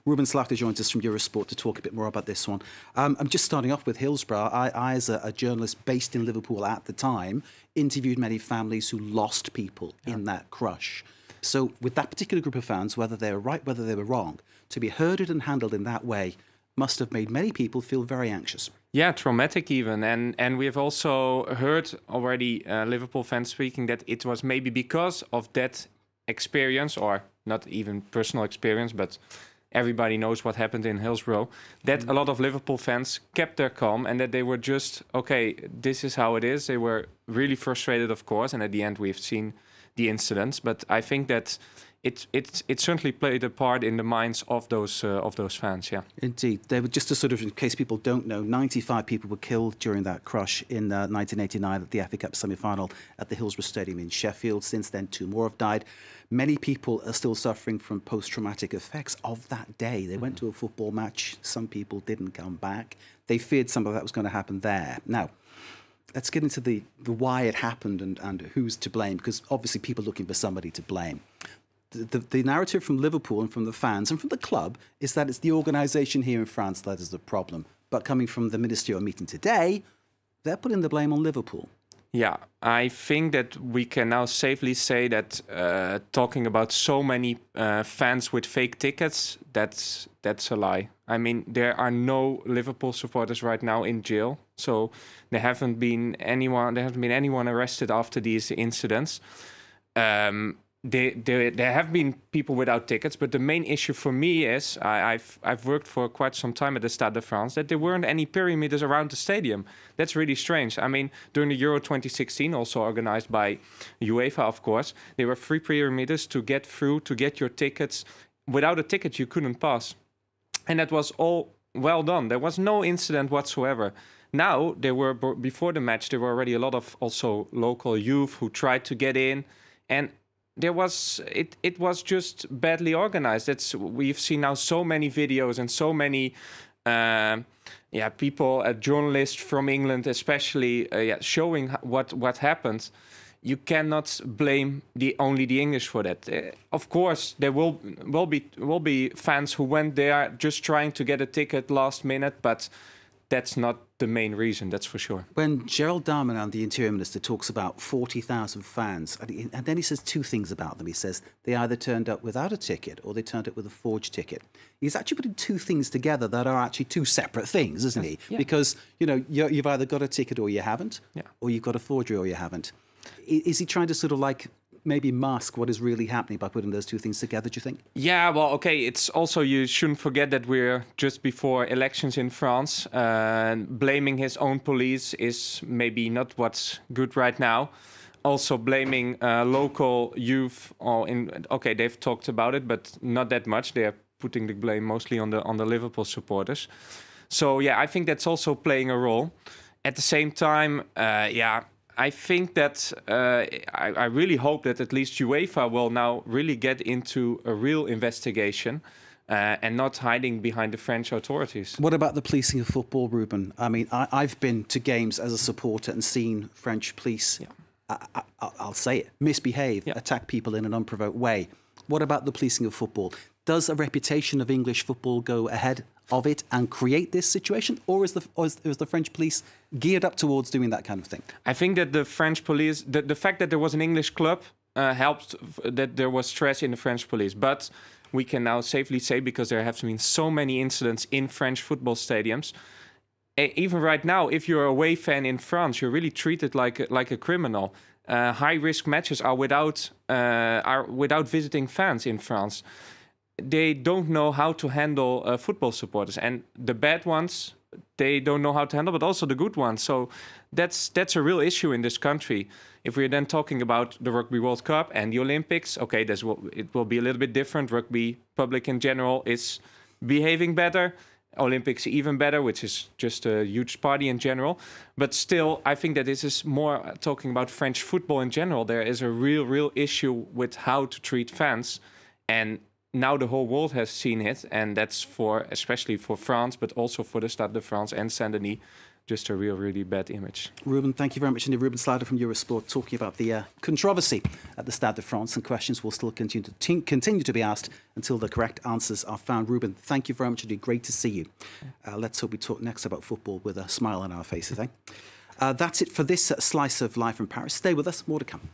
Ruben Slagter joins us from Eurosport to talk a bit more about this one. I'm just starting off with Hillsborough. I as a journalist based in Liverpool at the time, interviewed many families who lost people in that crush. So with that particular group of fans, whether they were right, whether they were wrong, to be herded and handled in that way must have made many people feel very anxious. Yeah, traumatic even. And we have also heard already Liverpool fans speaking that it was maybe because of that experience, or not even personal experience, but everybody knows what happened in Hillsborough, that a lot of Liverpool fans kept their calm and that they were just, okay, this is how it is. They were really frustrated, of course, and at the end we've seen the incidents. But I think that it certainly played a part in the minds of those fans, yeah. Indeed. They were, just to sort of, in case people don't know, 95 people were killed during that crush in 1989 at the FA Cup semi-final at the Hillsborough Stadium in Sheffield. Since then, 2 more have died. Many people are still suffering from post-traumatic effects of that day. They went to a football match. Some people didn't come back. They feared some of that was going to happen there. Now, let's get into the why it happened and who's to blame, because obviously people are looking for somebody to blame. The narrative from Liverpool and from the fans and from the club is that it's the organisation here in France that is the problem. But coming from the ministerial meeting today, they're putting the blame on Liverpool. Yeah, I think that we can now safely say that talking about so many fans with fake tickets, that's a lie. I mean, there are no Liverpool supporters right now in jail, so there hasn't been anyone arrested after these incidents. There have been people without tickets, but the main issue for me is I've worked for quite some time at the Stade de France, that there weren't any perimeters around the stadium. That's really strange. I mean, during the Euro 2016, also organized by UEFA, of course, there were 3 perimeters to get through, to get your tickets. Without a ticket, you couldn't pass. And that was all well done. There was no incident whatsoever. Now, before the match, there were already a lot of also local youth who tried to get in, and it was just badly organized. We've seen now so many videos and so many people, journalists from England especially, showing what happened. You cannot blame only the English for that. Of course, there will be fans who went there just trying to get a ticket last minute, but that's not the main reason, that's for sure. When Gerald Darmanin, the Interior Minister, talks about 40,000 fans, and then he says 2 things about them. He says they either turned up without a ticket or they turned up with a forged ticket. He's actually putting 2 things together that are actually 2 separate things, isn't he? Yeah. Because, you know, you've either got a ticket or you haven't, or you've got a forgery or you haven't. Is he trying to sort of like maybe mask what is really happening by putting those 2 things together, do you think? Yeah, well, okay, it's also, you shouldn't forget that we're just before elections in France. Blaming his own police is maybe not what's good right now. Also blaming local youth, okay, they've talked about it, but not that much. They're putting the blame mostly on the Liverpool supporters. So yeah, I think that's also playing a role. At the same time, I think that I really hope that at least UEFA will now really get into a real investigation and not hiding behind the French authorities. What about the policing of football, Ruben? I mean, I've been to games as a supporter and seen French police, I'll say it, misbehave, attack people in an unprovoked way. What about the policing of football? Does a reputation of English football go ahead of it and create this situation, or is the French police geared up towards doing that kind of thing? I think that the French police, the fact that there was an English club helped that there was stress in the French police. But we can now safely say, because there have been so many incidents in French football stadiums, even right now, if you're a away fan in France, you're really treated like a criminal. High-risk matches are without visiting fans in France. They don't know how to handle football supporters, and the bad ones they don't know how to handle, but also the good ones. So that's a real issue in this country. If we're then talking about the Rugby World Cup and the Olympics, okay, it will be a little bit different. Rugby public in general is behaving better. Olympics even better, which is just a huge party in general. But still, I think that this is more talking about French football in general. There is a real issue with how to treat fans, and now the whole world has seen it, and that's especially for France, but also for the Stade de France and Saint-Denis, just a really bad image. Ruben, thank you very much indeed. Ruben Slagter from Eurosport talking about the controversy at the Stade de France, and questions will still continue to be asked until the correct answers are found. Ruben, thank you very much indeed. Great to see you. Let's hope we talk next about football with a smile on our faces. That's it for this slice of life from Paris. Stay with us, more to come.